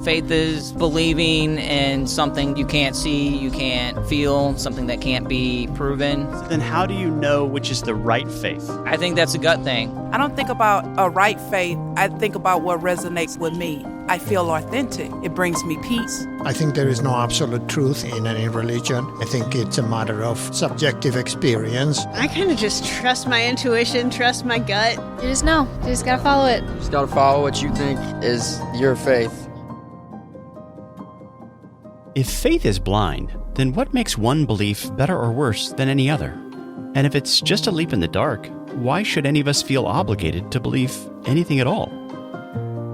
Faith is believing in something you can't see, you can't feel, something that can't be proven. Then how do you know which is the right faith? I think that's a gut thing. I don't think about a right faith. I think about what resonates with me. I feel authentic. It brings me peace. I think there is no absolute truth in any religion. I think it's a matter of subjective experience. I kind of just trust my intuition, trust my gut. You just know. You just gotta follow it. You just gotta follow what you think is your faith. If faith is blind, then what makes one belief better or worse than any other? And if it's just a leap in the dark, why should any of us feel obligated to believe anything at all?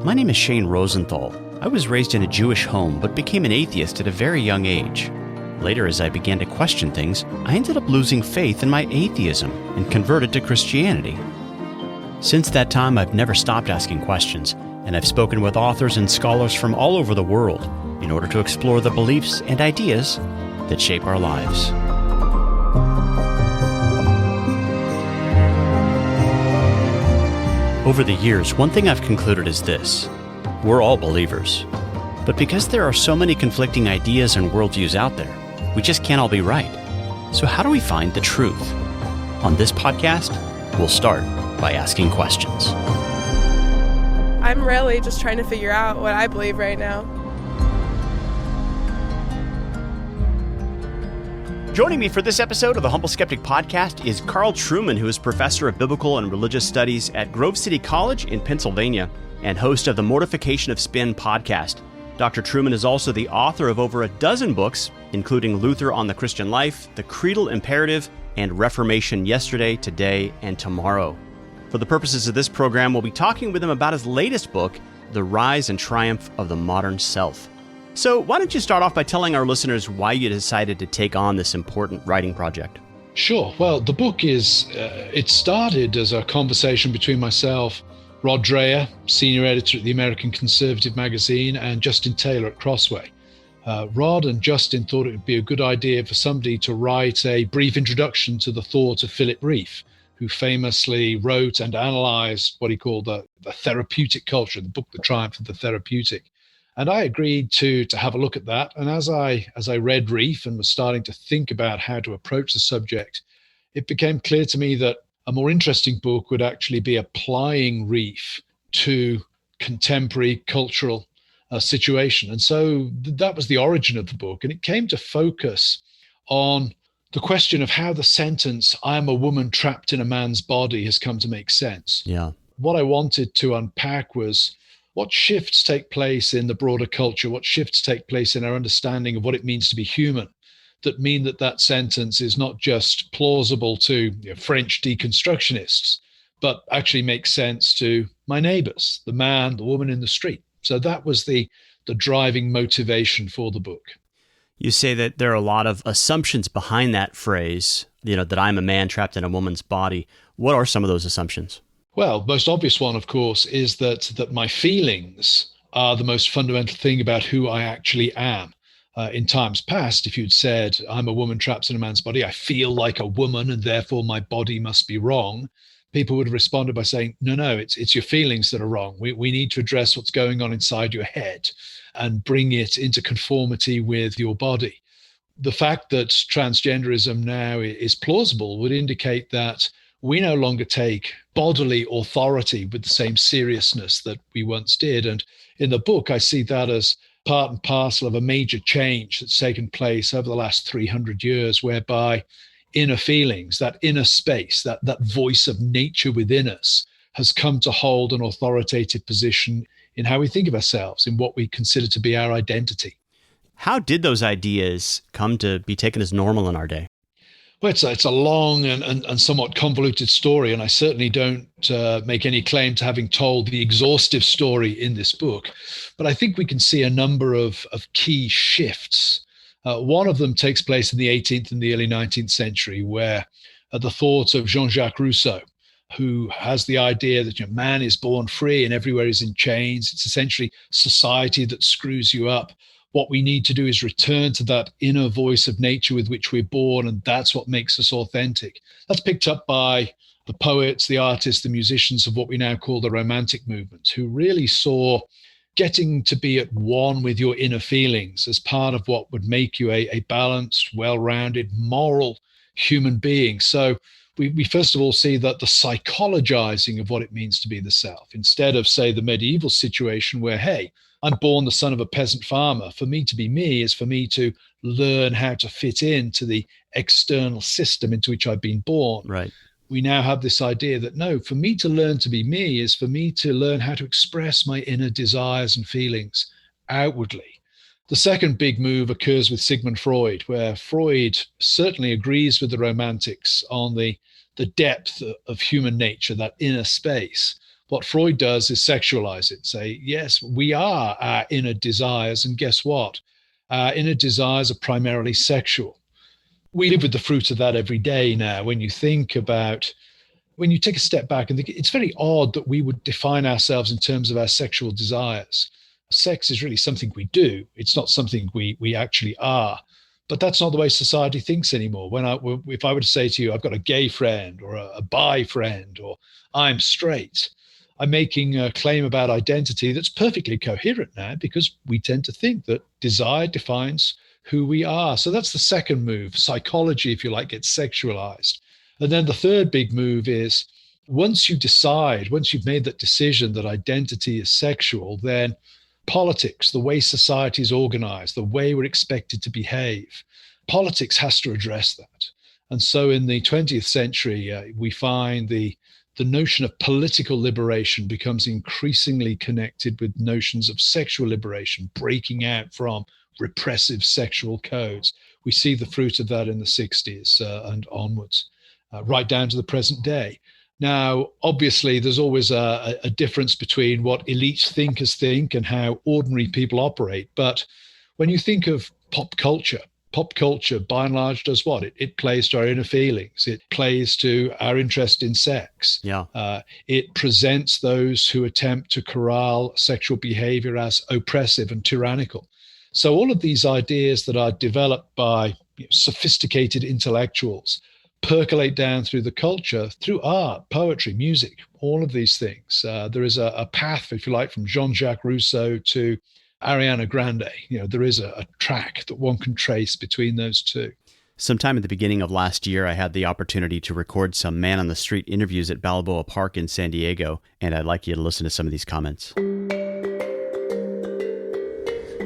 My name is Shane Rosenthal. I was raised in a Jewish home but became an atheist at a very young age. Later, as I began to question things, I ended up losing faith in my atheism and converted to Christianity. Since that time, I've never stopped asking questions, and I've spoken with authors and scholars from all over the world in order to explore the beliefs and ideas that shape our lives. Over the years, one thing I've concluded is this: we're all believers. But because there are so many conflicting ideas and worldviews out there, we just can't all be right. So how do we find the truth? On this podcast, we'll start by asking questions. I'm really just trying to figure out what I believe right now. Joining me for this episode of the Humble Skeptic podcast is Carl Trueman, who is professor of biblical and religious studies at Grove City College in Pennsylvania and host of the Mortification of Spin podcast. Dr. Trueman is also the author of over a dozen books, including Luther on the Christian Life, The Creedal Imperative, and Reformation Yesterday, Today, and Tomorrow. For the purposes of this program, we'll be talking with him about his latest book, The Rise and Triumph of the Modern Self. So why don't you start off by telling our listeners why you decided to take on this important writing project? Sure. Well, the book it started as a conversation between myself, Rod Dreher, senior editor at the American Conservative magazine, and Justin Taylor at Crossway. Rod and Justin thought it would be a good idea for somebody to write a brief introduction to the thought of Philip Rieff, who famously wrote and analyzed what he called the therapeutic culture, the book, The Triumph of the Therapeutic. And I agreed to have a look at that. And as I read Rieff and was starting to think about how to approach the subject, it became clear to me that a more interesting book would actually be applying Rieff to contemporary cultural situation. And so that was the origin of the book. And it came to focus on the question of how the sentence, "I am a woman trapped in a man's body," has come to make sense. Yeah. What I wanted to unpack was what shifts take place in the broader culture, what shifts take place in our understanding of what it means to be human, that mean that sentence is not just plausible to French deconstructionists, but actually makes sense to my neighbors, the man, the woman in the street. So that was the driving motivation for the book. You say that there are a lot of assumptions behind that phrase, that I'm a man trapped in a woman's body. What are some of those assumptions? Well, most obvious one, of course, is that my feelings are the most fundamental thing about who I actually am. In times past, if you'd said, "I'm a woman trapped in a man's body, I feel like a woman and therefore my body must be wrong," people would have responded by saying, no, it's your feelings that are wrong. We need to address what's going on inside your head and bring it into conformity with your body. The fact that transgenderism now is plausible would indicate that we no longer take bodily authority with the same seriousness that we once did. And in the book, I see that as part and parcel of a major change that's taken place over the last 300 years, whereby inner feelings, that inner space, that voice of nature within us has come to hold an authoritative position in how we think of ourselves, in what we consider to be our identity. How did those ideas come to be taken as normal in our day? Well, it's a long and somewhat convoluted story, and I certainly don't make any claim to having told the exhaustive story in this book. But I think we can see a number of key shifts. One of them takes place in the 18th and the early 19th century, where the thought of Jean-Jacques Rousseau, who has the idea that man is born free and everywhere is in chains. It's essentially society that screws you up. What we need to do is return to that inner voice of nature with which we're born, and that's what makes us authentic. That's picked up by the poets, the artists, the musicians of what we now call the Romantic movement, who really saw getting to be at one with your inner feelings as part of what would make you a balanced, well-rounded, moral human being. So we first of all see that the psychologizing of what it means to be the self, instead of, say, the medieval situation where, hey, I'm born the son of a peasant farmer. For me to be me is for me to learn how to fit into the external system into which I've been born. Right. We now have this idea that no, for me to learn to be me is for me to learn how to express my inner desires and feelings outwardly. The second big move occurs with Sigmund Freud, where Freud certainly agrees with the Romantics on the depth of human nature, that inner space. What Freud does is sexualize it, say, yes, we are our inner desires, and guess what? Our inner desires are primarily sexual. We live with the fruit of that every day now. When you take a step back and think, it's very odd that we would define ourselves in terms of our sexual desires. Sex is really something we do. It's not something we actually are. But that's not the way society thinks anymore. If I were to say to you, I've got a gay friend or a bi friend, or I'm straight, I'm making a claim about identity that's perfectly coherent now, because we tend to think that desire defines who we are. So that's the second move. Psychology, if you like, gets sexualized. And then the third big move is, once you've made that decision that identity is sexual, then politics, the way society is organized, the way we're expected to behave, politics has to address that. And so in the 20th century, we find the notion of political liberation becomes increasingly connected with notions of sexual liberation, breaking out from repressive sexual codes. We see the fruit of that in the 60s and onwards, right down to the present day. Now, obviously, there's always a difference between what elite thinkers think and how ordinary people operate. But when you think of pop culture, by and large, does what? It plays to our inner feelings. It plays to our interest in sex. Yeah. It presents those who attempt to corral sexual behavior as oppressive and tyrannical. So all of these ideas that are developed by sophisticated intellectuals percolate down through the culture, through art, poetry, music, all of these things. There is a path, if you like, from Jean-Jacques Rousseau to Ariana Grande. There is a track that one can trace between those two. Sometime at the beginning of last year, I had the opportunity to record some man-on-the-street interviews at Balboa Park in San Diego, and I'd like you to listen to some of these comments.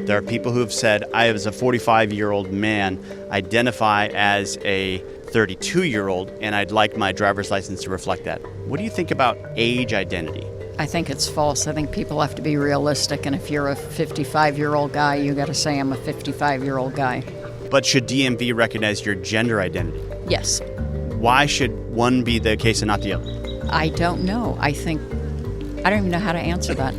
There are people who have said, I, as a 45-year-old man, identify as a 32-year-old, and I'd like my driver's license to reflect that. What do you think about age identity? I think it's false. I think people have to be realistic, and if you're a 55-year-old guy, you got to say I'm a 55-year-old guy. But should DMV recognize your gender identity? Yes. Why should one be the case and not the other? I don't know. I don't even know how to answer that.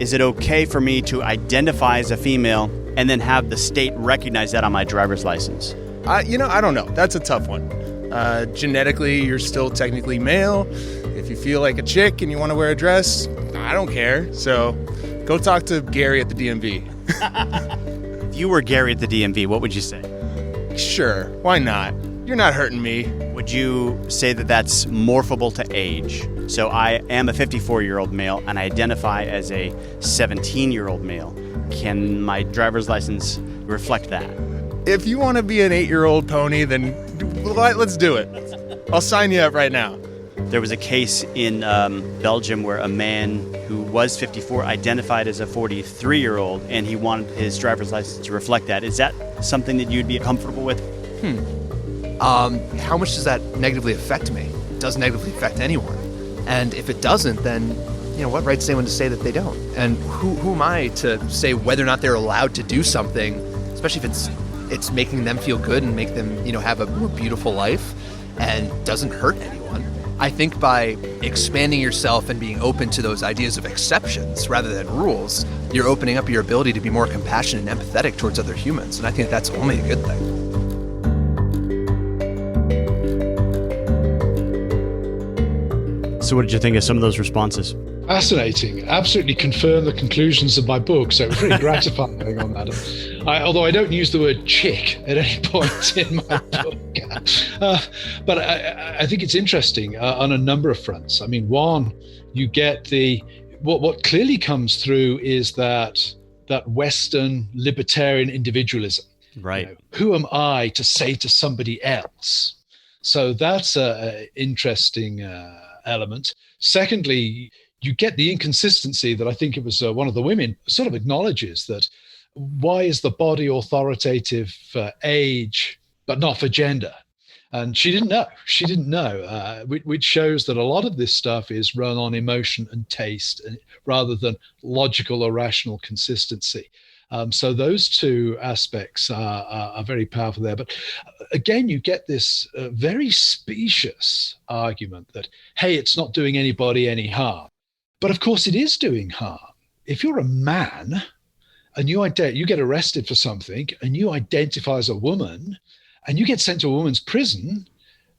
Is it okay for me to identify as a female and then have the state recognize that on my driver's license? I don't know. That's a tough one. Genetically, you're still technically male. If you feel like a chick and you want to wear a dress, I don't care. So go talk to Gary at the DMV. If you were Gary at the DMV, what would you say? Sure, why not? You're not hurting me. Would you say that that's morphable to age? So I am a 54-year-old male and I identify as a 17-year-old male. Can my driver's license reflect that? If you want to be an 8-year-old pony, then let's do it. I'll sign you up right now. There was a case in Belgium where a man who was 54 identified as a 43-year-old, and he wanted his driver's license to reflect that. Is that something that you'd be comfortable with? How much does that negatively affect me? It doesn't negatively affect anyone. And if it doesn't, then, what right does anyone to say that they don't? And who am I to say whether or not they're allowed to do something, especially if it's making them feel good and make them, have a more beautiful life and doesn't hurt anyone. I think by expanding yourself and being open to those ideas of exceptions rather than rules, you're opening up your ability to be more compassionate and empathetic towards other humans. And I think that's only a good thing. So what did you think of some of those responses? Fascinating. Absolutely confirmed the conclusions of my book. So it was really gratifying on that. Although I don't use the word chick at any point in my book. But I think it's interesting on a number of fronts. I mean, one, you get the what clearly comes through is that Western libertarian individualism. Right. Who am I to say to somebody else? So that's an interesting element. Secondly, you get the inconsistency that I think it was one of the women sort of acknowledges, that why is the body authoritative for age but not for gender? And she didn't know. She didn't know, which shows that a lot of this stuff is run on emotion and taste rather than logical or rational consistency. So those two aspects are very powerful there. But again, you get this very specious argument that, hey, it's not doing anybody any harm. But of course it is doing harm. If you're a man and you get arrested for something and you identify as a woman and you get sent to a woman's prison,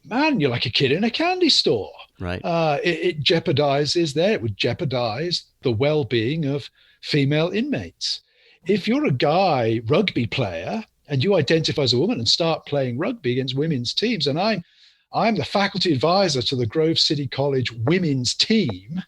man, you're like a kid in a candy store. Right. It jeopardizes there. It would jeopardize the well-being of female inmates. If you're a guy rugby player and you identify as a woman and start playing rugby against women's teams, and I'm the faculty advisor to the Grove City College women's team,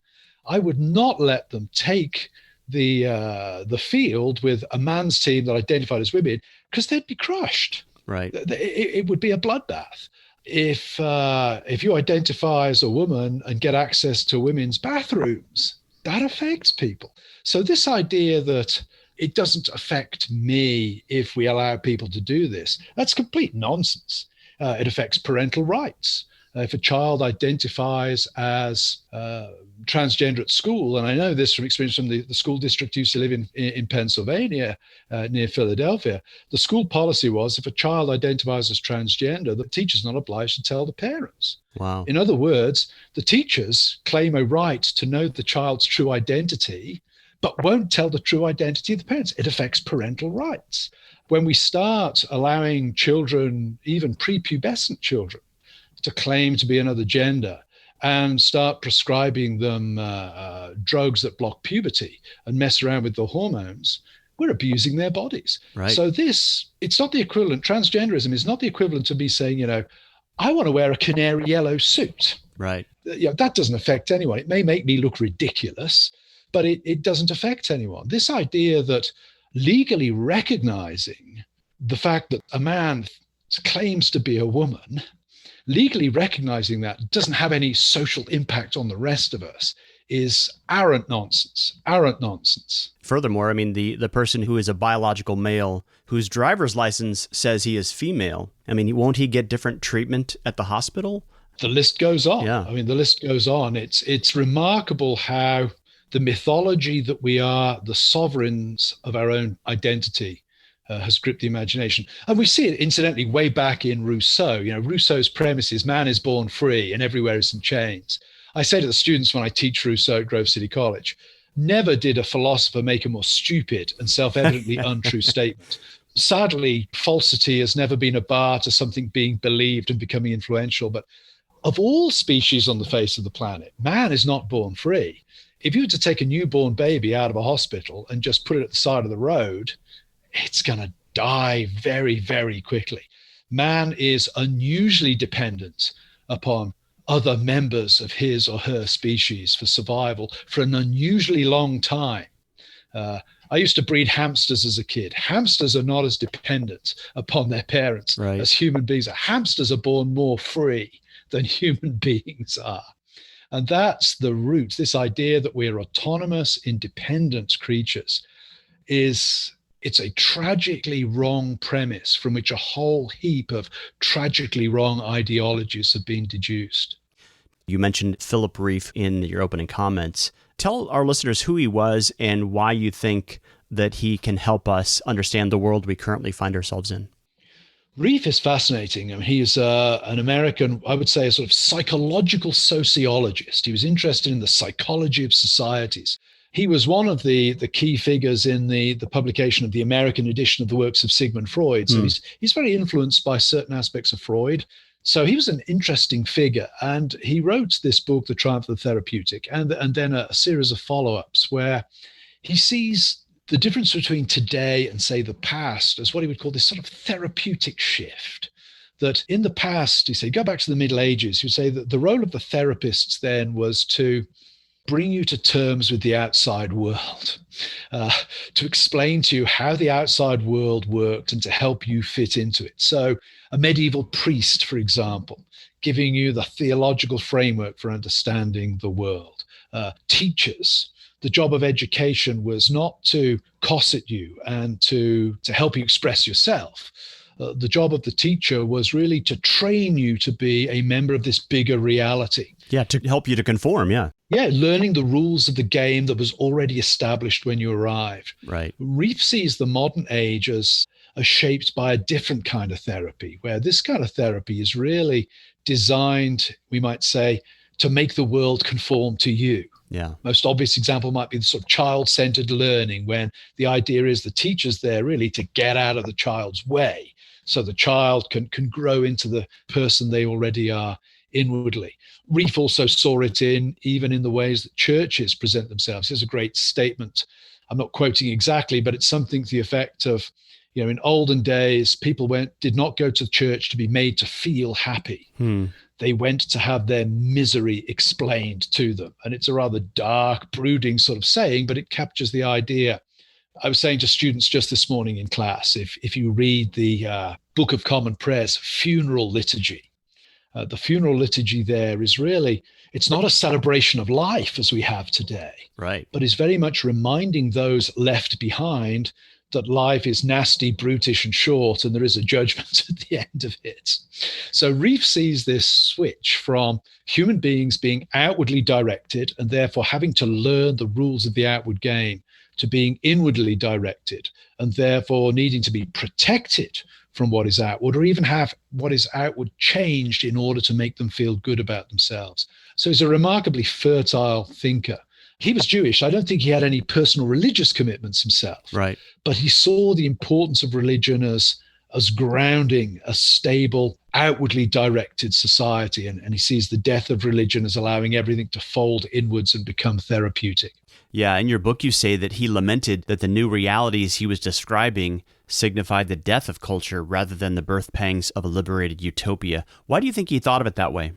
I would not let them take the field with a man's team that identified as women, because they'd be crushed. Right. It would be a bloodbath. If you identify as a woman and get access to women's bathrooms, that affects people. So this idea that it doesn't affect me if we allow people to do this, that's complete nonsense. It affects parental rights. If a child identifies as transgender at school, and I know this from experience from the school district I used to live in Pennsylvania, near Philadelphia, the school policy was if a child identifies as transgender, the teacher's not obliged to tell the parents. Wow. In other words, the teachers claim a right to know the child's true identity, but won't tell the true identity of the parents. It affects parental rights. When we start allowing children, even prepubescent children, to claim to be another gender and start prescribing them drugs that block puberty and mess around with the hormones, we're abusing their bodies. Right. So it's not the equivalent. Transgenderism is not the equivalent to me saying, I want to wear a canary yellow suit. Right. That doesn't affect anyone. It may make me look ridiculous, but it doesn't affect anyone. This idea that legally recognizing the fact that a man claims to be a woman, legally recognizing that doesn't have any social impact on the rest of us is arrant nonsense. Furthermore, I mean, the person who is a biological male whose driver's license says he is female, I mean, won't he get different treatment at the hospital? The list goes on. Yeah. I mean, the list goes on. It's remarkable how the mythology that we are the sovereigns of our own identity has gripped the imagination. And we see it, incidentally, way back in Rousseau. Rousseau's premise is man is born free and everywhere is in chains. I say to the students when I teach Rousseau at Grove City College, never did a philosopher make a more stupid and self-evidently untrue statement. Sadly, falsity has never been a bar to something being believed and becoming influential. But of all species on the face of the planet, man is not born free. If you were to take a newborn baby out of a hospital and just put it at the side of the road, it's going to die very, very quickly. Man is unusually dependent upon other members of his or her species for survival for an unusually long time. I used to breed hamsters as a kid. Hamsters are not as dependent upon their parents as human beings are. Hamsters are born more free than human beings are. And that's the root. This idea that we're autonomous, independent creatures it's a tragically wrong premise from which a whole heap of tragically wrong ideologies have been deduced. You mentioned Philip Rieff in your opening comments. Tell our listeners who he was and why you think that he can help us understand the world we currently find ourselves in. Rieff is fascinating. I mean, he is an American, I would say, a sort of psychological sociologist. He was interested in the psychology of societies. He was one of the key figures in the publication of the American edition of the works of Sigmund Freud. So he's very influenced by certain aspects of Freud. So he was an interesting figure. And he wrote this book, The Triumph of the Therapeutic, and then a series of follow-ups where he sees the difference between today and, say, the past as what he would call this sort of therapeutic shift. That in the past, he said, go back to the Middle Ages, you say that the role of the therapists then was to bring you to terms with the outside world, to explain to you how the outside world worked and to help you fit into it. So a medieval priest, for example, giving you the theological framework for understanding the world. Teachers, the job of education was not to cosset you and to help you express yourself. The job of the teacher was really to train you to be a member of this bigger reality. Yeah, to help you to conform, yeah. Yeah, learning the rules of the game that was already established when you arrived. Right. Reef sees the modern age as shaped by a different kind of therapy, where this kind of therapy is really designed, we might say, to make the world conform to you. Yeah. Most obvious example might be the sort of child-centered learning, when the idea is the teacher's there really to get out of the child's way, so the child can grow into the person they already are inwardly. Reef also saw it even in the ways that churches present themselves. Here's a great statement. I'm not quoting exactly, but it's something to the effect of, in olden days, people did not go to church to be made to feel happy. They went to have their misery explained to them. And it's a rather dark, brooding sort of saying, but it captures the idea. I was saying to students just this morning in class, if you read the Book of Common Prayer's funeral liturgy, the funeral liturgy there is really, it's not a celebration of life as we have today, right? But is very much reminding those left behind that life is nasty, brutish, and short, and there is a judgment at the end of it. So Reef sees this switch from human beings being outwardly directed and therefore having to learn the rules of the outward game, to being inwardly directed and therefore needing to be protected from what is outward, or even have what is outward changed in order to make them feel good about themselves. So he's a remarkably fertile thinker. He was Jewish. I don't think he had any personal religious commitments himself. Right. But he saw the importance of religion as grounding a stable, outwardly directed society. And he sees the death of religion as allowing everything to fold inwards and become therapeutic. Yeah, in your book you say that he lamented that the new realities he was describing signified the death of culture rather than the birth pangs of a liberated utopia. Why do you think he thought of it that way?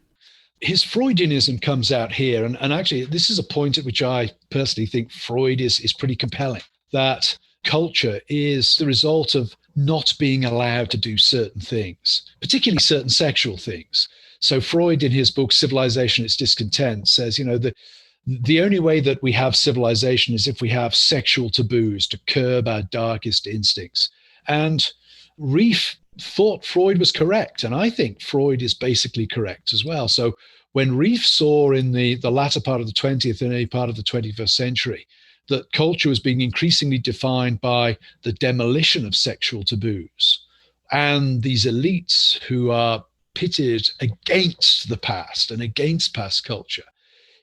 His Freudianism comes out here, and actually this is a point at which I personally think Freud is pretty compelling, that culture is the result of not being allowed to do certain things, particularly certain sexual things. So Freud, in his book Civilization, Its Discontent, says, the only way that we have civilization is if we have sexual taboos to curb our darkest instincts. And Reef thought Freud was correct, and I think Freud is basically correct as well. So when Reef saw in the latter part of the 20th and early part of the 21st century that culture was being increasingly defined by the demolition of sexual taboos, and these elites who are pitted against the past and against past culture,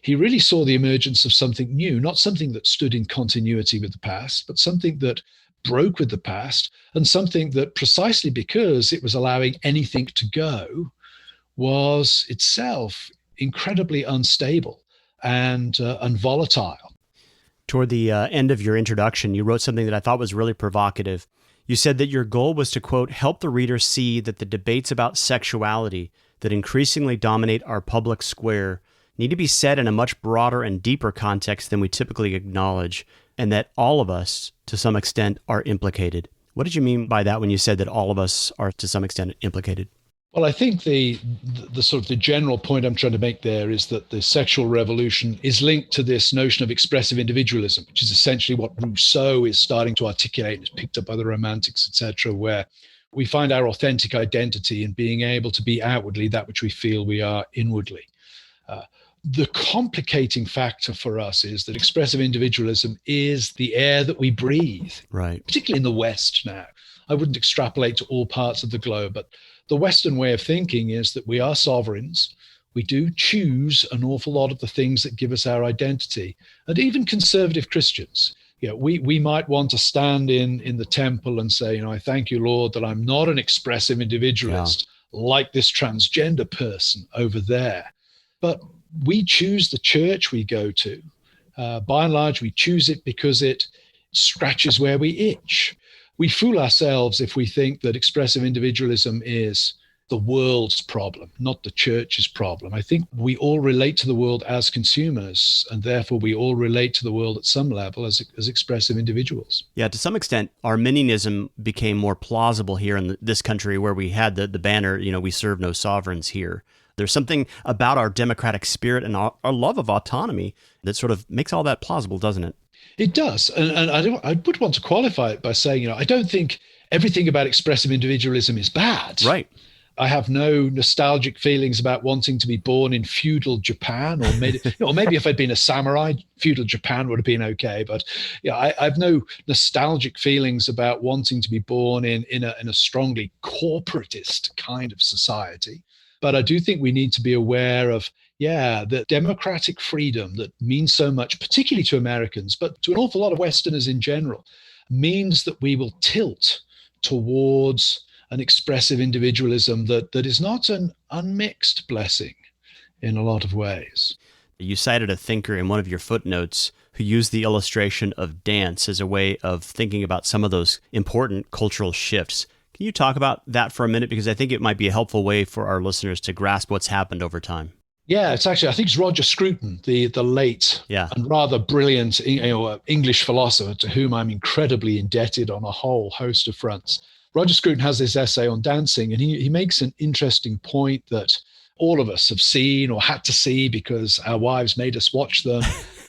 he really saw the emergence of something new, not something that stood in continuity with the past, but something that broke with the past, and something that, precisely because it was allowing anything to go, was itself incredibly unstable and volatile. Toward the end of your introduction, you wrote something that I thought was really provocative. You said that your goal was to, quote, help the reader see that the debates about sexuality that increasingly dominate our public square need to be said in a much broader and deeper context than we typically acknowledge, and that all of us, to some extent, are implicated. What did you mean by that when you said that all of us are, to some extent, implicated? Well, I think the sort of the general point I'm trying to make there is that the sexual revolution is linked to this notion of expressive individualism, which is essentially what Rousseau is starting to articulate and is picked up by the Romantics, etc., where we find our authentic identity in being able to be outwardly that which we feel we are inwardly. The complicating factor for us is that expressive individualism is the air that we breathe, right? Particularly in the West now. I wouldn't extrapolate to all parts of the globe, but the Western way of thinking is that we are sovereigns. We do choose an awful lot of the things that give us our identity. And even conservative Christians, we might want to stand in the temple and say, I thank you, Lord, that I'm not an expressive individualist like this transgender person over there. But we choose the church we go to. By and large, we choose it because it scratches where we itch. We fool ourselves if we think that expressive individualism is the world's problem, not the church's problem. I think we all relate to the world as consumers, and therefore we all relate to the world at some level as expressive individuals. Yeah, to some extent, Arminianism became more plausible here in this country where we had the banner, we serve no sovereigns here. There's something about our democratic spirit and our love of autonomy that sort of makes all that plausible, doesn't it? It does. And I would want to qualify it by saying, I don't think everything about expressive individualism is bad. Right. I have no nostalgic feelings about wanting to be born in feudal Japan, or maybe if I'd been a samurai, feudal Japan would have been okay. But I have no nostalgic feelings about wanting to be born in a strongly corporatist kind of society. But I do think we need to be aware of, the democratic freedom that means so much, particularly to Americans, but to an awful lot of Westerners in general, means that we will tilt towards an expressive individualism that is not an unmixed blessing in a lot of ways. You cited a thinker in one of your footnotes who used the illustration of dance as a way of thinking about some of those important cultural shifts. Can you talk about that for a minute? Because I think it might be a helpful way for our listeners to grasp what's happened over time. Yeah, I think it's Roger Scruton, the late and rather brilliant English philosopher to whom I'm incredibly indebted on a whole host of fronts. Roger Scruton has this essay on dancing, and he makes an interesting point that all of us have seen or had to see because our wives made us watch them,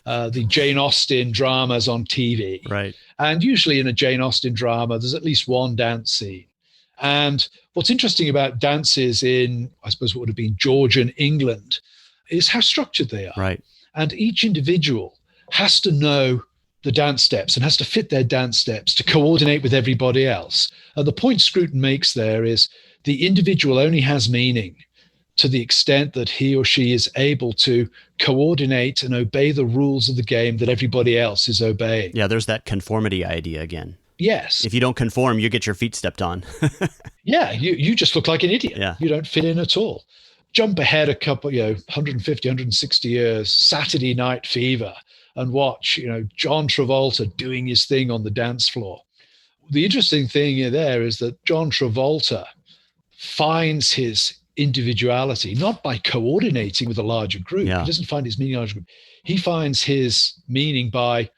the Jane Austen dramas on TV. Right. And usually in a Jane Austen drama, there's at least one dance scene. And what's interesting about dances in, I suppose, what would have been Georgian England is how structured they are. Right. And each individual has to know the dance steps and has to fit their dance steps to coordinate with everybody else. And the point Scruton makes there is the individual only has meaning to the extent that he or she is able to coordinate and obey the rules of the game that everybody else is obeying. Yeah, there's that conformity idea again. Yes. If you don't conform, you get your feet stepped on. Yeah, you just look like an idiot. Yeah. You don't fit in at all. Jump ahead a couple, 150, 160 years, Saturday Night Fever, and watch, John Travolta doing his thing on the dance floor. The interesting thing there is that John Travolta finds his individuality not by coordinating with a larger group. Yeah. He doesn't find his meaning in a larger group. He finds his meaning by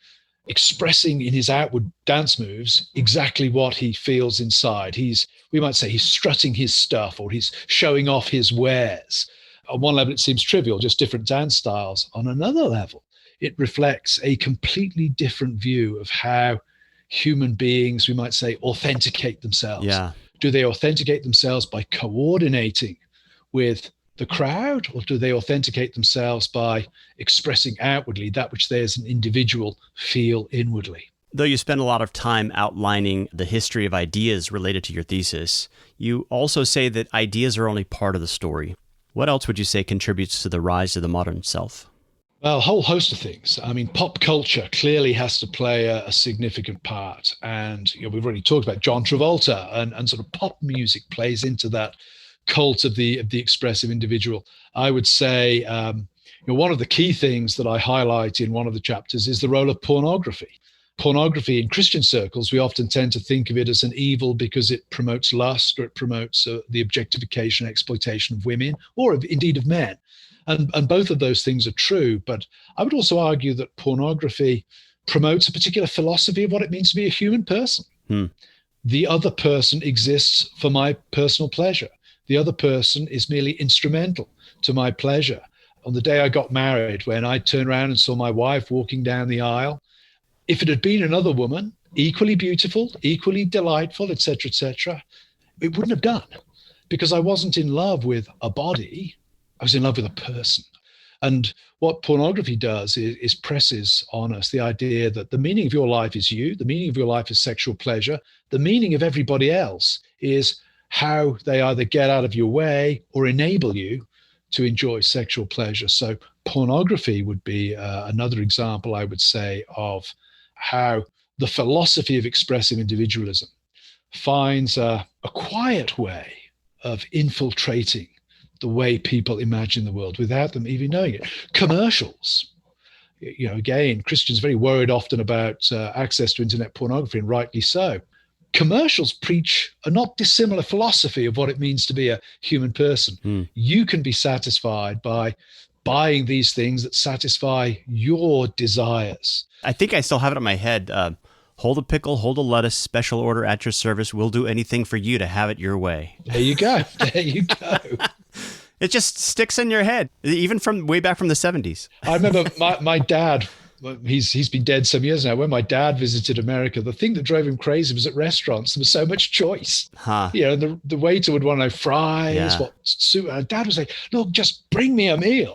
expressing in his outward dance moves exactly what he feels inside. We might say he's strutting his stuff, or he's showing off his wares. On one level, it seems trivial, just different dance styles. On another level, it reflects a completely different view of how human beings, we might say, authenticate themselves. Yeah. Do they authenticate themselves by coordinating with the crowd, or do they authenticate themselves by expressing outwardly that which they as an individual feel inwardly? Though you spend a lot of time outlining the history of ideas related to your thesis, you also say that ideas are only part of the story. What else would you say contributes to the rise of the modern self? Well, a whole host of things. I mean, pop culture clearly has to play a significant part. And we've already talked about John Travolta, and sort of pop music plays into that cult of the expressive individual. I would say one of the key things that I highlight in one of the chapters is the role of pornography. Pornography in Christian circles, we often tend to think of it as an evil because it promotes lust, or it promotes the objectification, exploitation of women, or indeed of men. And both of those things are true. But I would also argue that pornography promotes a particular philosophy of what it means to be a human person. The other person exists for my personal pleasure. The other person is merely instrumental to my pleasure. On the day I got married, when I turned around and saw my wife walking down the aisle, if it had been another woman, equally beautiful, equally delightful, etc., it wouldn't have done, because I wasn't in love with a body. I was in love with a person. And what pornography does is presses on us the idea that the meaning of your life is you, the meaning of your life is sexual pleasure, the meaning of everybody else is how they either get out of your way or enable you to enjoy sexual pleasure. So pornography would be another example, I would say, of how the philosophy of expressive individualism finds a quiet way of infiltrating the way people imagine the world without them even knowing it. Commercials. Again, Christians are very worried often about access to internet pornography, and rightly so. commercials preach a not dissimilar philosophy of what it means to be a human person. You can be satisfied by buying these things that satisfy your desires. I think I still have it in my head. Hold a pickle, hold a lettuce, special order at your service. We'll do anything for you to have it your way. There you go. There you go. It just sticks in your head, even from way back from the 70s. I remember my dad, he's been dead some years now. When my dad visited America, the thing that drove him crazy was at restaurants, there was so much choice. The waiter would want to know fries, what soup. And Dad was like, look, just bring me a meal.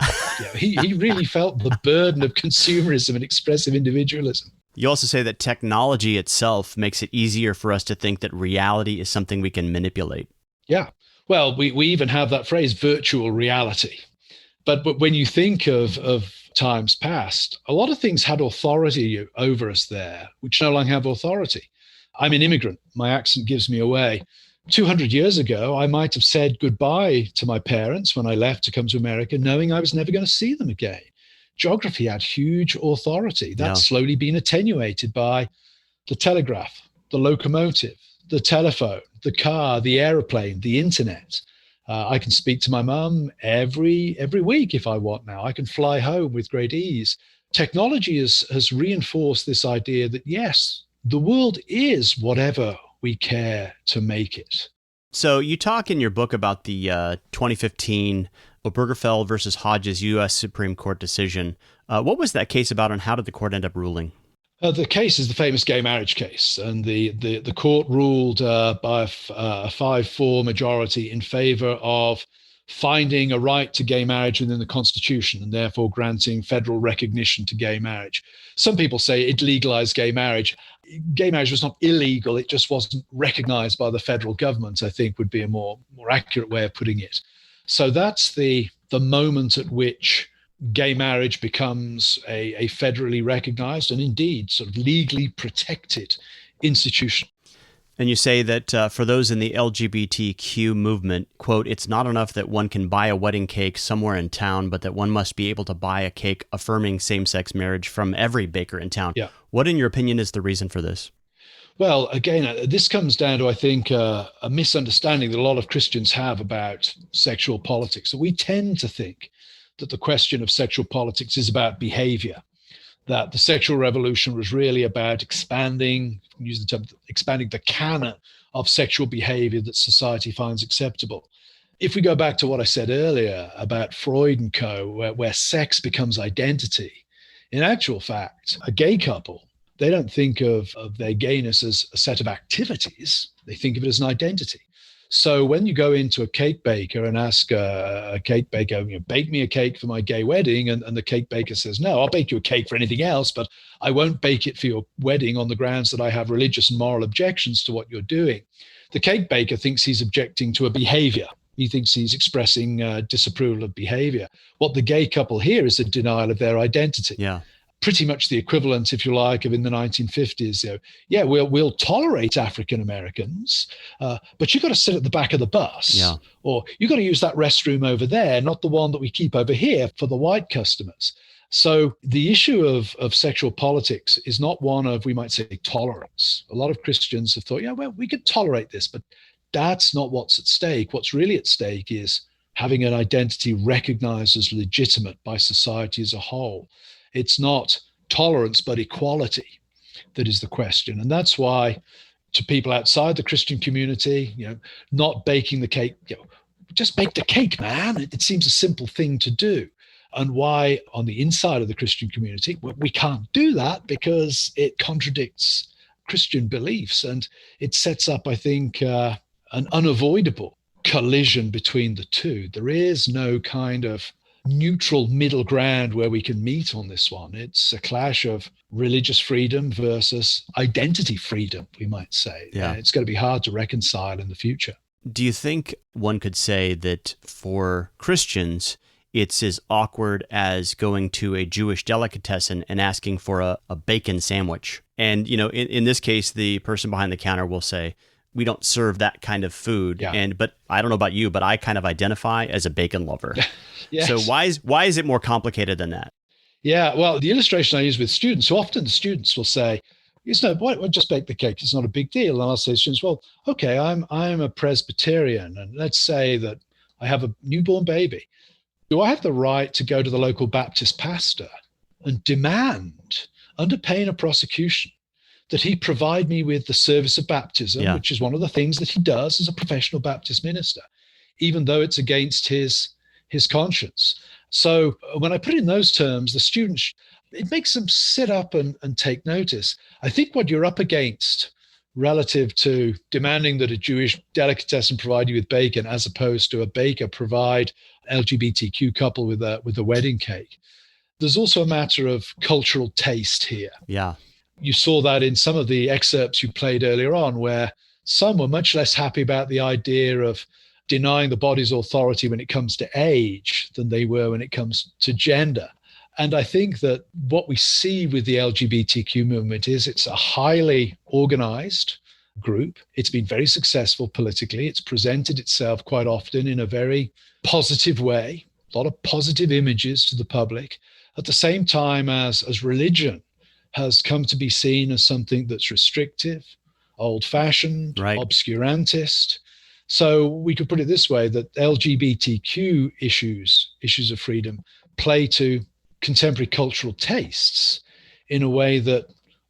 He really felt the burden of consumerism and expressive individualism. You also say that technology itself makes it easier for us to think that reality is something we can manipulate. Yeah. Well, we even have that phrase, virtual reality. But when you think of times past, a lot of things had authority over us there, which no longer have authority. I'm an immigrant. My accent gives me away. 200 years ago, I might have said goodbye to my parents when I left to come to America, knowing I was never going to see them again. Geography had huge authority. That's slowly been attenuated by the telegraph, the locomotive, the telephone, the car, the aeroplane, the internet. I can speak to my mum every week if I want now. I can fly home with great ease. Technology has reinforced this idea that, yes, the world is whatever we care to make it. So you talk in your book about the 2015 Obergefell versus Hodges U.S. Supreme Court decision. What was that case about, and how did the court end up ruling? The case is the famous gay marriage case, and the court ruled by a 5-4 majority in favor of finding a right to gay marriage within the Constitution and therefore granting federal recognition to gay marriage. Some people say it legalized gay marriage. Gay marriage was not illegal, it just wasn't recognized by the federal government, I think would be a more accurate way of putting it. So that's the moment at which gay marriage becomes a federally recognized and indeed sort of legally protected institution. And you say that for those in the LGBTQ movement, quote, it's not enough that one can buy a wedding cake somewhere in town, but that one must be able to buy a cake affirming same-sex marriage from every baker in town. Yeah. What, in your opinion, is the reason for this? Well, again, this comes down to, I think, a misunderstanding that a lot of Christians have about sexual politics. So we tend to think that the question of sexual politics is about behavior, that the sexual revolution was really about expanding the canon of sexual behavior that society finds acceptable. If we go back to what I said earlier about Freud and co., where sex becomes identity, in actual fact, a gay couple, they don't think of their gayness as a set of activities. They think of it as an identity. So when you go into a cake baker and ask a cake baker, bake me a cake for my gay wedding, and the cake baker says, no, I'll bake you a cake for anything else, but I won't bake it for your wedding on the grounds that I have religious and moral objections to what you're doing. The cake baker thinks he's objecting to a behavior. He thinks he's expressing disapproval of behavior. What the gay couple hear is a denial of their identity. Yeah. Pretty much the equivalent, if you like, of in the 1950s. We'll tolerate African Americans, but you've got to sit at the back of the bus, or you've got to use that restroom over there, not the one that we keep over here for the white customers. So the issue of sexual politics is not one of, we might say, tolerance. A lot of Christians have thought, we could tolerate this, but that's not what's at stake. What's really at stake is having an identity recognized as legitimate by society as a whole. It's not tolerance, but equality that is the question. And that's why to people outside the Christian community, not baking the cake, just bake the cake, man. It seems a simple thing to do. And why on the inside of the Christian community, we can't do that because it contradicts Christian beliefs. And it sets up, I think, an unavoidable collision between the two. There is no kind of neutral middle ground where we can meet on this one. It's a clash of religious freedom versus identity freedom, we might say. Yeah. It's going to be hard to reconcile in the future. Do you think one could say that for Christians, it's as awkward as going to a Jewish delicatessen and asking for a bacon sandwich? And, in this case, the person behind the counter will say, we don't serve that kind of food. Yeah. But I don't know about you, but I kind of identify as a bacon lover. Yes. So why is it more complicated than that? Yeah, well, the illustration I use with students, so often the students will say, It's no, why just bake the cake? It's not a big deal. And I'll say to students, well, okay, I'm a Presbyterian, and let's say that I have a newborn baby. Do I have the right to go to the local Baptist pastor and demand, under pain of prosecution, that he provide me with the service of baptism, which is one of the things that he does as a professional Baptist minister, even though it's against his conscience? So when I put it in those terms, the students, it makes them sit up and take notice. I think what you're up against relative to demanding that a Jewish delicatessen provide you with bacon, as opposed to a baker provide LGBTQ couple with a wedding cake. There's also a matter of cultural taste here. Yeah. You saw that in some of the excerpts you played earlier on, where some were much less happy about the idea of denying the body's authority when it comes to age than they were when it comes to gender. And I think that what we see with the LGBTQ movement is it's a highly organized group. It's been very successful politically. It's presented itself quite often in a very positive way, a lot of positive images to the public, at the same time as religion has come to be seen as something that's restrictive, old-fashioned, obscurantist. So we could put it this way, that LGBTQ issues of freedom, play to contemporary cultural tastes in a way that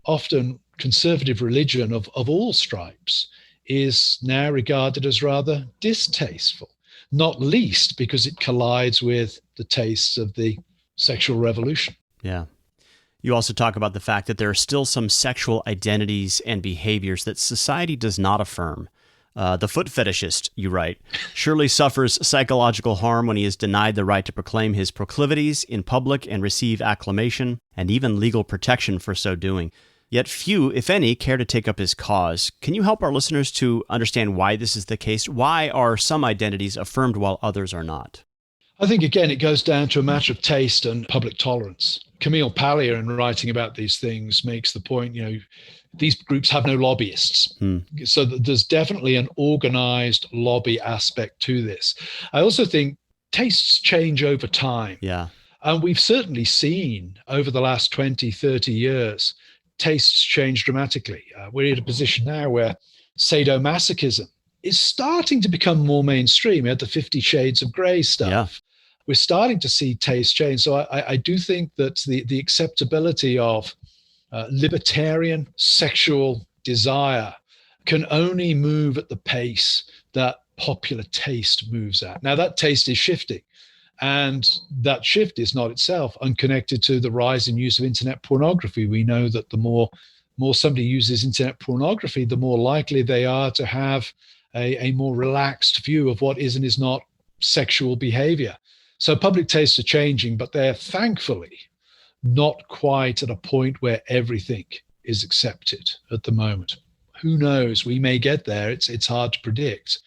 often conservative religion of all stripes is now regarded as rather distasteful, not least because it collides with the tastes of the sexual revolution. Yeah. You also talk about the fact that there are still some sexual identities and behaviors that society does not affirm. The foot fetishist, you write, surely suffers psychological harm when he is denied the right to proclaim his proclivities in public and receive acclamation and even legal protection for so doing. Yet few, if any, care to take up his cause. Can you help our listeners to understand why this is the case? Why are some identities affirmed while others are not? I think, again, it goes down to a matter of taste and public tolerance. Camille Paglia, in writing about these things, makes the point, these groups have no lobbyists. So there's definitely an organized lobby aspect to this. I also think tastes change over time. Yeah. And we've certainly seen over the last 20, 30 years, tastes change dramatically. We're in a position now where sadomasochism is starting to become more mainstream. We had the 50 Shades of Grey stuff. Yeah. We're starting to see taste change. So I do think that the acceptability of libertarian sexual desire can only move at the pace that popular taste moves at. Now, that taste is shifting, and that shift is not itself unconnected to the rise in use of internet pornography. We know that the more somebody uses internet pornography, the more likely they are to have a more relaxed view of what is and is not sexual behavior. So public tastes are changing, but they're thankfully not quite at a point where everything is accepted at the moment. Who knows? We may get there. It's hard to predict.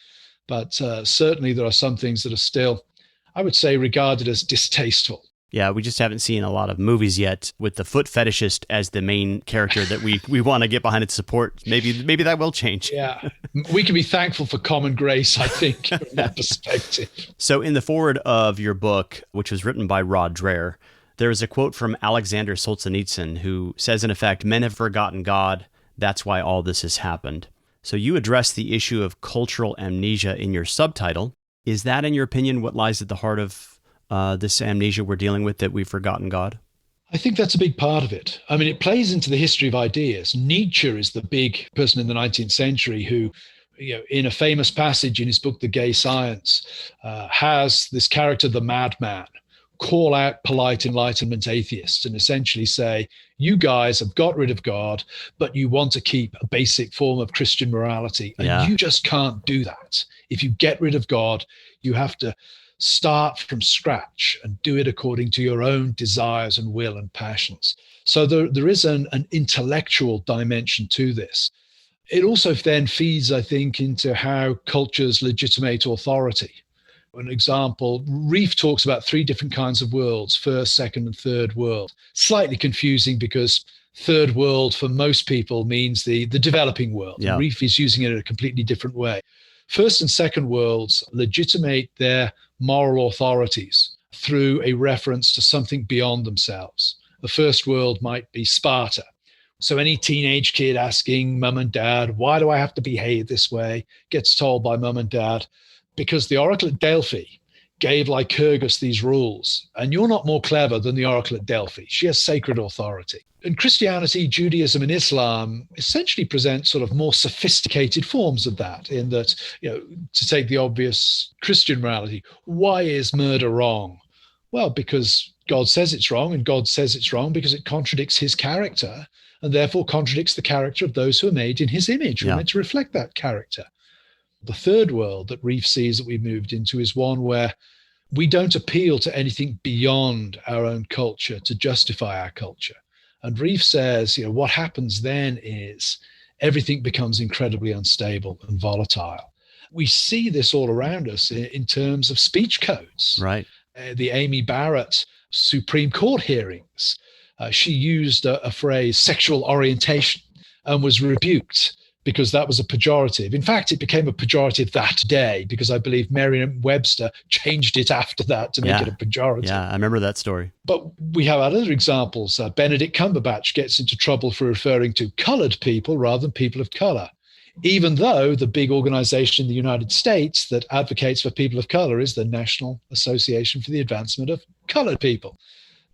But certainly there are some things that are still, I would say, regarded as distasteful. Yeah, we just haven't seen a lot of movies yet with the foot fetishist as the main character that we want to get behind and support. Maybe that will change. Yeah, we can be thankful for common grace, I think, from that perspective. So in the foreword of your book, which was written by Rod Dreher, there is a quote from Alexander Solzhenitsyn, who says, in effect, "Men have forgotten God. That's why all this has happened." So you address the issue of cultural amnesia in your subtitle. Is that, in your opinion, what lies at the heart of this amnesia we're dealing with, that we've forgotten God? I think that's a big part of it. I mean, it plays into the history of ideas. Nietzsche is the big person in the 19th century who, in a famous passage in his book, The Gay Science, has this character, the madman, call out polite Enlightenment atheists and essentially say, you guys have got rid of God, but you want to keep a basic form of Christian morality. And you just can't do that. If you get rid of God, you have to start from scratch and do it according to your own desires and will and passions. So there is an intellectual dimension to this. It also then feeds, I think, into how cultures legitimate authority. An example, Reef talks about 3 different kinds of worlds: first, second, and third world. Slightly confusing because third world for most people means the developing world. Yeah. Reef is using it in a completely different way. First and second worlds legitimate their moral authorities through a reference to something beyond themselves. The first world might be Sparta, So any teenage kid asking mum and dad, why do I have to behave this way, gets told by mum and dad, because the oracle at Delphi gave Lycurgus these rules, and you're not more clever than the oracle at Delphi. She has sacred authority. And Christianity, Judaism, and Islam essentially present sort of more sophisticated forms of that, in that, to take the obvious Christian morality, why is murder wrong? Well, because God says it's wrong, and God says it's wrong because it contradicts his character, and therefore contradicts the character of those who are made in his image, who are meant to reflect that character. The third world that Reif sees that we moved into is one where we don't appeal to anything beyond our own culture to justify our culture. And Reif says, what happens then is everything becomes incredibly unstable and volatile. We see this all around us in terms of speech codes. Right. The Amy Barrett Supreme Court hearings, she used a phrase, sexual orientation, and was rebuked because that was a pejorative. In fact, it became a pejorative that day because I believe Merriam-Webster changed it after that to make it a pejorative. Yeah, I remember that story. But we have other examples. Benedict Cumberbatch gets into trouble for referring to colored people rather than people of color, even though the big organization in the United States that advocates for people of color is the National Association for the Advancement of Colored People.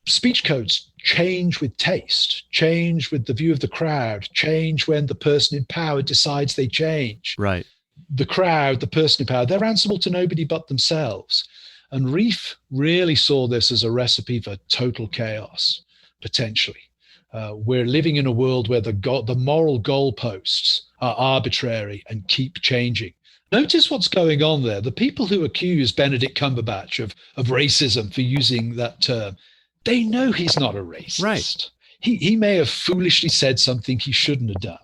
Speech codes change with taste, change with the view of the crowd, change when the person in power decides they change. Right. The crowd, the person in power, they're answerable to nobody but themselves. And Reif really saw this as a recipe for total chaos, potentially. We're living in a world where the moral goalposts are arbitrary and keep changing. Notice what's going on there. The people who accuse Benedict Cumberbatch of racism for using that term, they know he's not a racist. Right. He may have foolishly said something he shouldn't have done.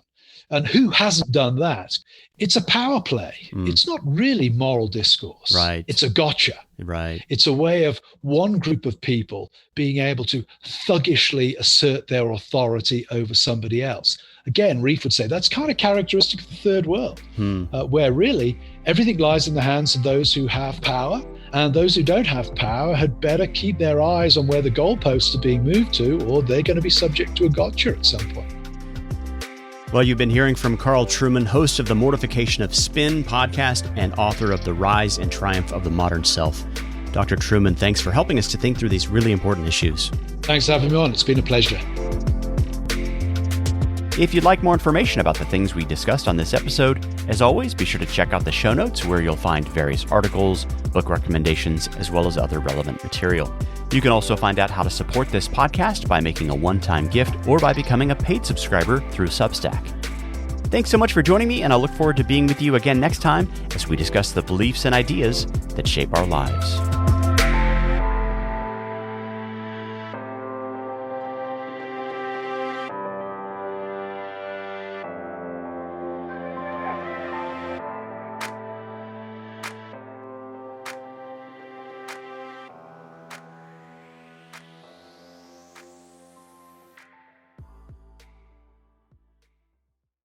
And who hasn't done that? It's a power play. It's not really moral discourse. Right. It's a gotcha. Right. It's a way of one group of people being able to thuggishly assert their authority over somebody else. Again, Reif would say that's kind of characteristic of the third world, where really everything lies in the hands of those who have power, and those who don't have power had better keep their eyes on where the goalposts are being moved to, or they're going to be subject to a gotcha at some point. Well, you've been hearing from Carl Trueman, host of the Mortification of Spin podcast and author of The Rise and Triumph of the Modern Self. Dr. Trueman, thanks for helping us to think through these really important issues. Thanks for having me on. It's been a pleasure. If you'd like more information about the things we discussed on this episode, as always, be sure to check out the show notes where you'll find various articles, book recommendations, as well as other relevant material. You can also find out how to support this podcast by making a one-time gift or by becoming a paid subscriber through Substack. Thanks so much for joining me, and I look forward to being with you again next time as we discuss the beliefs and ideas that shape our lives.